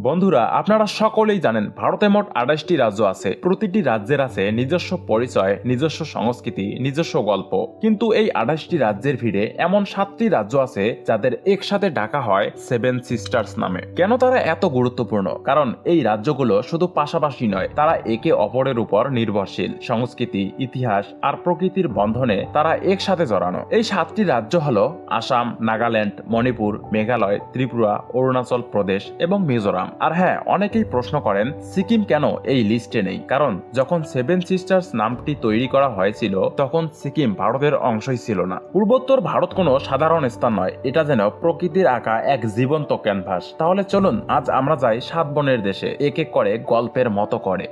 বন্ধুরা, আপনারা সকলেই জানেন ভারতে মোট ২৮টি রাজ্য আছে। প্রতিটি রাজ্যের আছে নিজস্ব পরিচয়, নিজস্ব সংস্কৃতি, নিজস্ব গল্প। কিন্তু এই ২৮টি রাজ্যের ভিড়ে এমন ৭টি রাজ্য আছে যাদের একসাথে ডাকা হয় সেভেন সিস্টার্স নামে। কেন তারা এত গুরুত্বপূর্ণ? কারণ এই রাজ্যগুলো শুধু পাশাপাশি নয়, তারা একে অপরের উপর নির্ভরশীল। সংস্কৃতি, ইতিহাস আর প্রকৃতির বন্ধনে তারা একসাথে জড়ানো। এই ৭টি রাজ্য হলো আসাম, নাগাল্যান্ড, মণিপুর, মেঘালয়, ত্রিপুরা, অরুণাচল প্রদেশ এবং মিজোরাম। আর হ্যাঁ, অনেকেই প্রশ্ন করেন সিকিম কেন এই লিস্টে নেই। কারণ যখন সেভেন সিস্টার্স নামটি তৈরি করা হয়েছিল তখন সিকিম ভারতের অংশই ছিল না। পূর্বোত্তর ভারত কোনো সাধারণ স্থান নয়, এটা যেন প্রকৃতির আঁকা এক জীবন্ত ক্যানভাস। তাহলে চলুন আজ আমরা যাই ৭ বনের দেশে, এক এক করে গল্পের মতো করে।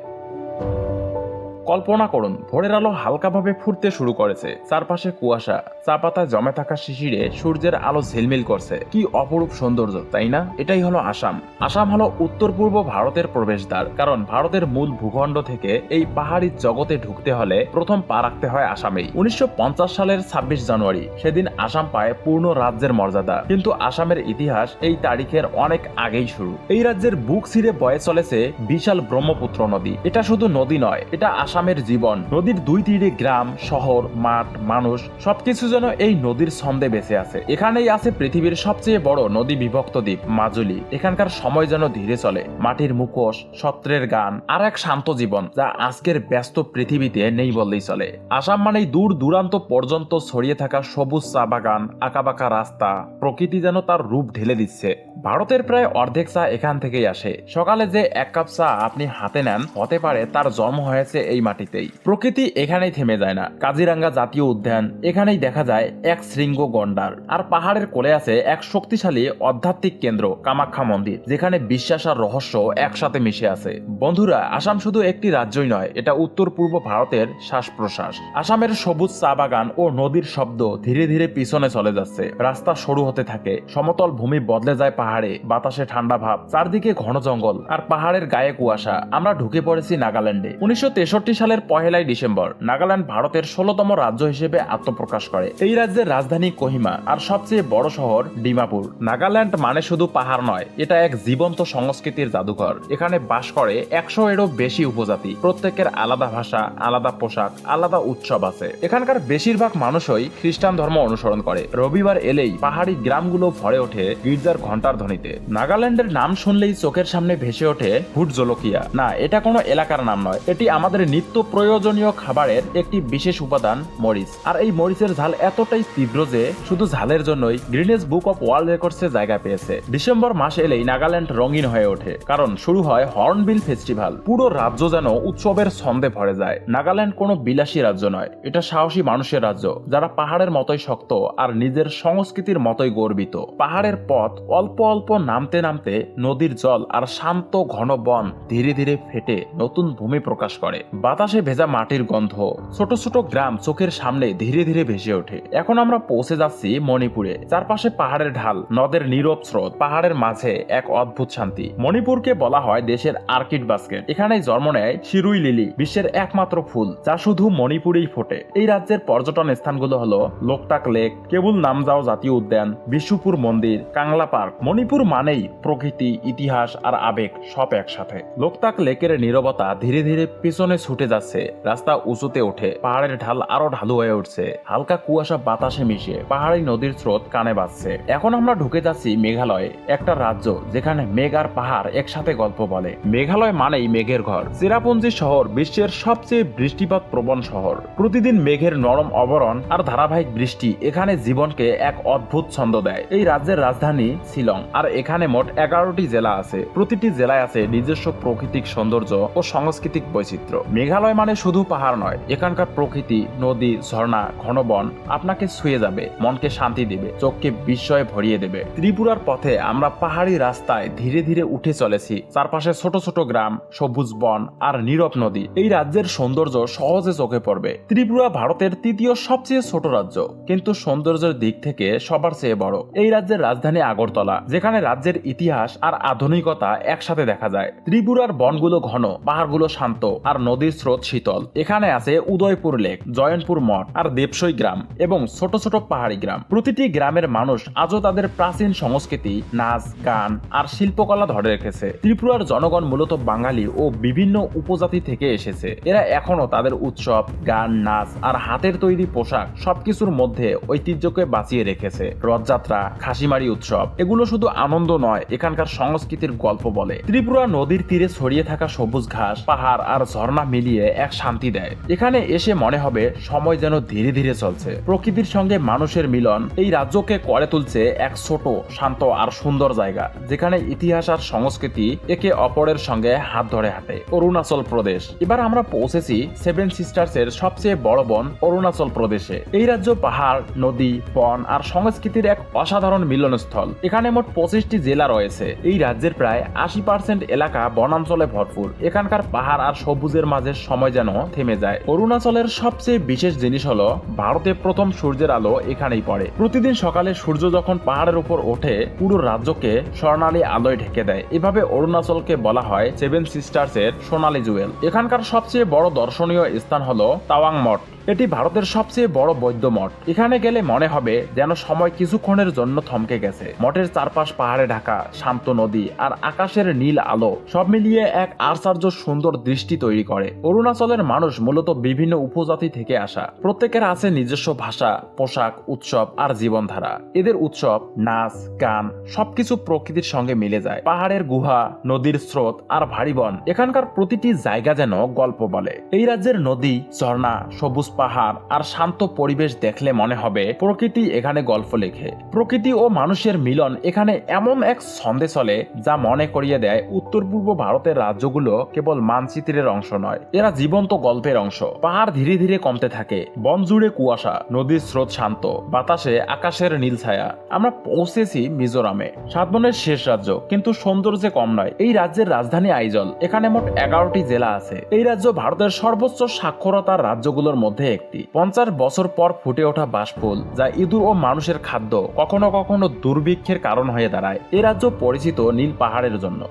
কল্পনা করুন, ভোরের আলো হালকাভাবে ফুটতে শুরু করেছে, চারপাশে কুয়াশা, চা পাতায় জমে থাকা শিশিরে সূর্যের আলো ঝিলমিল করছে। কি অপরূপ সৌন্দর্য, তাই না? এটাই হলো আসাম। আসাম হলো উত্তর পূর্ব ভারতের প্রবেশদ্বার। কারণ ভারতের মূল ভূখণ্ড থেকে এই পাহাড়ি জগতে ঢুকতে হলে প্রথম পা রাখতে হয় আসামেই। ১৯৫০ সালের ২৬ জানুয়ারি সেদিন আসাম পায় পূর্ণ রাজ্যের মর্যাদা। কিন্তু আসামের ইতিহাস এই তারিখের অনেক আগেই শুরু। এই রাজ্যের বুক ছিঁড়ে বয়ে চলেছে বিশাল ব্রহ্মপুত্র নদী। এটা শুধু নদী নয়, এটা আসামের জীবন। নদীর দুই তীরে গ্রাম, শহর, মাঠ, মানুষ সবকিছু যেন এই নদীর ছন্দে বেঁচে আছে। এখানেই আছে পৃথিবীর সবচেয়ে বড় নদী বিভক্ত দ্বীপ মাজুলি। এখানকার সময় যেন ধীরে চলে, মাটির মুখোশ, সত্রের গান আর এক শান্ত জীবন যা আজকের ব্যস্ত পৃথিবীতে নেই বললেই চলে। আসাম মানেই দূর দূরান্ত পর্যন্ত ছড়িয়ে থাকা সবুজ চা বাগান, আঁকাবাঁকা রাস্তা। প্রকৃতি যেন তার রূপ ঢেলে দিচ্ছে। ভারতের প্রায় অর্ধেক চা এখান থেকেই আসে। সকালে যে এক কাপ চা আপনি হাতে নেন, হতে পারে তার জন্ম হয়েছে এই মাটিতেই। প্রকৃতি এখানেই থেমে যায় না। কাজিরাঙ্গা জাতীয় উদ্যান, এখানেই দেখা যায় এক শৃঙ্গ গন্ডার। আর পাহাড়ের কোলে আছে এক শক্তিশালী আধ্যাত্মিক কেন্দ্র কামাখ্যা মন্দির, যেখানে বিশ্বাস আর রহস্য একসাথে মিশে আছে। বন্ধুরা, আসাম শুধু একটি রাজ্যই নয়, এটা উত্তর পূর্ব ভারতের শ্বাস প্রশ্বাস। আসামের সবুজ চা বাগান ও নদীর শব্দ ধীরে ধীরে পিছনে চলে যাচ্ছে। রাস্তা সরু হতে থাকে, সমতল ভূমি বদলে যায় পাহাড়ে, বাতাসে ঠান্ডা ভাব, চারদিকে ঘন জঙ্গল আর পাহাড়ের গায়ে কুয়াশা। আমরা ঢুকে পড়েছি নাগাল্যান্ডে। ১৯৬৩ সালের ১লাই ডিসেম্বর নাগাল্যান্ড ভারতের ১৬তম রাজ্য হিসেবে আত্মপ্রকাশ করে। এই রাজ্যের রাজধানী কোহিমা আর সবচেয়ে বড় শহর ডিমাপুর। নাগাল্যান্ড মানে শুধু পাহাড় নয়, এটা এক জীবন্ত সংস্কৃতির জাদুঘর। এখানে বাস করে ১০০-এরও বেশি উপজাতি। প্রত্যেকের আলাদা ভাষা, আলাদা পোশাক, আলাদা উৎসব আছে। এখানকার বেশিরভাগ মানুষই খ্রিস্টান ধর্ম অনুসরণ করে। রবিবার এলেই পাহাড়ি গ্রামগুলো ভরে ওঠে গির্জার ঘন্টার ধ্বনিতে। নাগাল্যান্ডের নাম শুনলেই চোখের সামনে ভেসে ওঠে ভুট জলকিয়া। না, এটা কোনো এলাকার নাম নয়, এটি আমাদের নিত্য প্রয়োজনীয় খাবারের একটি বিশেষ উপাদান, মরিচ। আর এই মরিচের ঝাল এতটাই তীব্র যে শুধু ঝালের জন্যই গিনেস বুক অফ ওয়ার্ল্ড রেকর্ডসে জায়গা পেয়েছে। ডিসেম্বর মাস এলেই নাগাল্যান্ড রঙিন হয়ে ওঠে, কারণ শুরু হয় হর্নবিল ফেস্টিভ্যাল। পুরো রাজ্য যেন উৎসবের ছন্দে ভরে যায়। নাগাল্যান্ড কোনো বিলাসী রাজ্য নয়, এটা সাহসী মানুষের রাজ্য, যারা পাহাড়ের মতোই শক্ত আর নিজের সংস্কৃতির মতোই গর্বিত। পাহাড়ের পথ অল্প অল্প নামতে নামতে নদীর জল আর শান্ত ঘন বন ধীরে ধীরে ফেটে নতুন ভূমি প্রকাশ করে। বাতাসে ভেজা মাটির গন্ধ, ছোট ছোট গ্রাম চোখের সামনে ধীরে ধীরে ভেসে ওঠে। এখন আমরা পৌঁছে যাচ্ছি মণিপুরে। চারপাশে পাহাড়ের ঢাল, নদের নীরব স্রোত, পাহাড়ের মাঝে এক অদ্ভুত শান্তি। মণিপুরকে বলা হয় দেশের আর্কিড বাস্কেট। এখানেই জন্ম নেয় শিরুই লিলি, বিশ্বের একমাত্র ফুল যা শুধু মণিপুরেই ফোটে। এই রাজ্যের পর্যটন স্থানগুলো হলো লোকটাক লেক, কেবুল নামজাও জাতীয় উদ্যান, বিশুপুর মন্দির, কাংলা পার্ক। মণিপুর মানেই প্রকৃতি, ইতিহাস আর আবেগ সব একসাথে। লোকটাক লেকের নীরবতা ধীরে ধীরে পিছনে ছুটে যাচ্ছে। রাস্তা উঁচুতে ওঠে, পাহাড়ের ঢাল আরো ঢালু হয়ে উঠছে। হালকা কুয়াশা বাতাসে মিশে পাহাড়ি নদীর স্রোত কানে বাজছে। এখন আমরা ঢুকে যাচ্ছি মেঘালয়ে, একটা রাজ্য যেখানে মেঘ আর পাহাড় একসাথে গল্প বলে। মেঘালয় মানেই মেঘের ঘর। চেরাপুঞ্জি শহর বিশ্বের সবচেয়ে বৃষ্টিপাত প্রবণ শহর। প্রতিদিন মেঘের নরম আবরণ আর ধারাবাহিক বৃষ্টি এখানে জীবনকে এক অদ্ভুত ছন্দ দেয়। এই রাজ্যের রাজধানী শিলং, আর এখানে মোট ১১টি জেলা আছে। প্রতিটি জেলায় আছে নিজস্ব প্রাকৃতিক সৌন্দর্য ও সাংস্কৃতিক বৈচিত্র্য। মেঘালয় মানে শুধু পাহাড় নয়, এখানকার প্রকৃতি, নদী, ঝর্ণা, ঘন বন আপনাকে ছুঁয়ে যাবে, মনকে শান্তি দিবে, চোখকে বিস্ময়ে ভরিয়ে দেবে। ত্রিপুরার পথে আমরা পাহাড়ি রাস্তায় ধীরে ধীরে উঠে চলেছি। চারপাশে ছোট ছোট গ্রাম, সবুজ বন আর নীরব নদী। এই রাজ্যের সৌন্দর্য সহজে চোখে পড়বে। ত্রিপুরা ভারতের তৃতীয় সবচেয়ে ছোট রাজ্য, কিন্তু সৌন্দর্যের দিক থেকে সবার চেয়ে বড়। এই রাজ্যের রাজধানী আগরতলা, যেখানে রাজ্যের ইতিহাস আর আধুনিকতা একসাথে দেখা যায়। ত্রিপুরার বনগুলো ঘন, পাহাড়গুলো শান্ত আর নদীর স্রোত শীতল। এখানে আছে উদয়পুর লেক, জয়নপুর মঠ আর দেবসই গ্রাম এবং ছোট ছোট পাহাড়ি গ্রাম। প্রতিটি গ্রামের মানুষ আজও তাদের প্রাচীন সংস্কৃতি, নাচ, গান আর শিল্পকলা ধরে রেখেছে। ত্রিপুরার জনগণ মূলত বাঙালি ও বিভিন্ন উপজাতি থেকে এসেছে। এরা এখনো তাদের উৎসব, গান, নাচ আর হাতের তৈরি পোশাক সবকিছুর মধ্যে ঐতিহ্যকে বাঁচিয়ে রেখেছে। রথযাত্রা, খাসিমারি উৎসব এগুলো শুধু আনন্দ নয়, এখানকার সংস্কৃতির গল্প বলে। ত্রিপুরা নদীর তীরে ছড়িয়ে থাকা সবুজ ঘাস, পাহাড় আর ঝর্ণা মিলিয়ে এক শান্তি দেয়। এখানে এসে মনে হবে সময় যেন ধীরে ধীরে চলছে। প্রকৃতির সঙ্গে মানুষের মিলন এই রাজ্যকে করে তুলছে এক ছোট, শান্ত আর সুন্দর জায়গা, যেখানে ইতিহাস আর সংস্কৃতি একে অপরের সঙ্গে হাত ধরে হাঁটে। অরুণাচল প্রদেশ। এবার আমরা পৌঁছেছি সেভেন সিস্টার্স এর সবচেয়ে বড় বন অরুণাচল প্রদেশে। এই রাজ্য পাহাড়, নদী, বন আর সংস্কৃতির এক অসাধারণ মিলনস্থল। এখানে মোট 25টি জেলা রয়েছে। এই রাজ্যের প্রায় 80% এলাকা বনাঞ্চলে ভরপুর। এখানকার পাহাড় আর সবুজের মাঝে সময় যেন থেমে যায়। অরুণাচলের সবচেয়ে বিশেষ জিনিস হলো ভারতে প্রথম সূর্যের আলো এখানেই পড়ে। প্রতিদিন সকালে সূর্য যখন পাহাড়ের উপর ওঠে, পুরো রাজ্যকে স্বর্ণালী আলোয় ঢেকে দেয়। এভাবে অরুণাচলকে বলা হয় সেভেন সিস্টার্স এর সোনালী জুয়েল। এখানকার সবচেয়ে বড় দর্শনীয় স্থান হলো তাওয়াং মঠ। এটি ভারতের সবচেয়ে বড় বৌদ্ধ মঠ। এখানে গেলে মনে হবে যেন সময় কিছুক্ষণের জন্য থমকে গেছে। মঠের চারপাশ পাহাড়ে ঢাকা, শান্ত নদী আর আকাশের নীল আলো সব মিলিয়ে এক আশ্চর্য সুন্দর দৃষ্টি তৈরি করে। অরুণাচলের মানুষ মূলত বিভিন্ন উপজাতি থেকে আসা। প্রত্যেকের আছে নিজস্ব ভাষা, পোশাক, উৎসব আর জীবনধারা। এদের উৎসব, নাচ, গান সবকিছু প্রকৃতির সঙ্গে মিলে যায়। পাহাড়ের গুহা, নদীর স্রোত আর ভারী বন, এখানকার প্রতিটি জায়গা যেন গল্প বলে। এই রাজ্যের নদী, ঝর্ণা, সবুজ পাহাড় আর শান্ত পরিবেশ দেখলে মনে হবে প্রকৃতি এখানে গল্প লেখে। প্রকৃতি ও মানুষের মিলন এখানে এমন এক ছন্দে চলে যা মনে করিয়ে দেয় উত্তর পূর্ব ভারতের রাজ্যগুলো কেবল মানচিত্রের অংশ নয়, এরা জীবন্ত গল্পের অংশ। পাহাড় ধীরে ধীরে কমতে থাকে, বন জুড়ে কুয়াশা, নদীর স্রোত শান্ত, বাতাসে আকাশের নীল ছায়া। আমরা পৌঁছেছি মিজোরামে, সাতবনের শেষ রাজ্য, কিন্তু সৌন্দর্যে কম নয়। এই রাজ্যের রাজধানী আইজল। এখানে মোট 11টি জেলা আছে। এই রাজ্য ভারতের সর্বোচ্চ সাক্ষরতার রাজ্যগুলোর মধ্যে একটি। 50 বছর পর ফুটে ওঠা বাঁশফুল, যা ইঁদুর ও মানুষের খাদ্য, কখনো কখনো দুর্ভিক্ষের কারণ হয়ে দাঁড়ায়। এ রাজ্য পরিচিত নীল পাহাড়ের জন্য।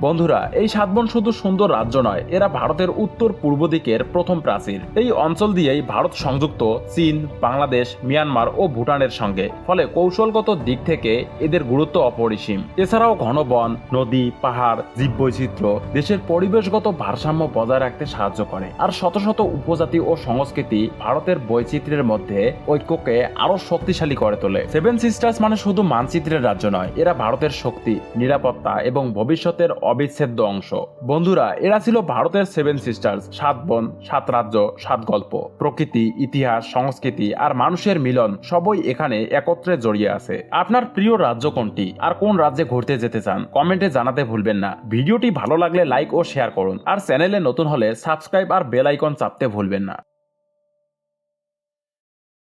বন্ধুরা, এই সাতবন শুধু সুন্দর রাজ্য নয়, এরা ভারতের উত্তর পূর্ব দিকের প্রথম প্রাচীর। এই অঞ্চল দিয়েই ভারত সংযুক্ত চীন, বাংলাদেশ, মিয়ানমার ও ভুটানের সঙ্গে। ফলে কৌশলগত দিক থেকে এদের গুরুত্ব অপরিসীম। এছাড়াও ঘন বন, নদী, পাহাড়, জীববৈচিত্র্য দেশের পরিবেশগত ভারসাম্য বজায় রাখতে সাহায্য করে। আর শত শত উপজাতি ও সংস্কৃতি ভারতের বৈচিত্র্যের মধ্যে ঐক্যকে আরো শক্তিশালী করে তোলে। সেভেন সিস্টার্স মানে শুধু মানচিত্রের রাজ্য নয়, এরা ভারতের শক্তি, নিরাপত্তা এবং ভবিষ্যতের অবিচ্ছেদ্য অংশ। বন্ধুরা, এরা ছিল ভারতের সেভেন সিস্টার্স। 7 বোন, 7 রাজ্য, 7 গল্প। প্রকৃতি, ইতিহাস, সংস্কৃতি আর মানুষের মিলন সবই এখানে একত্রে জড়িয়ে আছে। আপনার প্রিয় রাজ্য কোনটি আর কোন রাজ্যে ঘুরতে যেতে চান কমেন্টে জানাতে ভুলবেন না। ভিডিওটি ভালো লাগলে লাইক ও শেয়ার করুন। আর চ্যানেলে নতুন হলে সাবস্ক্রাইব আর বেল আইকন চাপতে ভুলবেন না।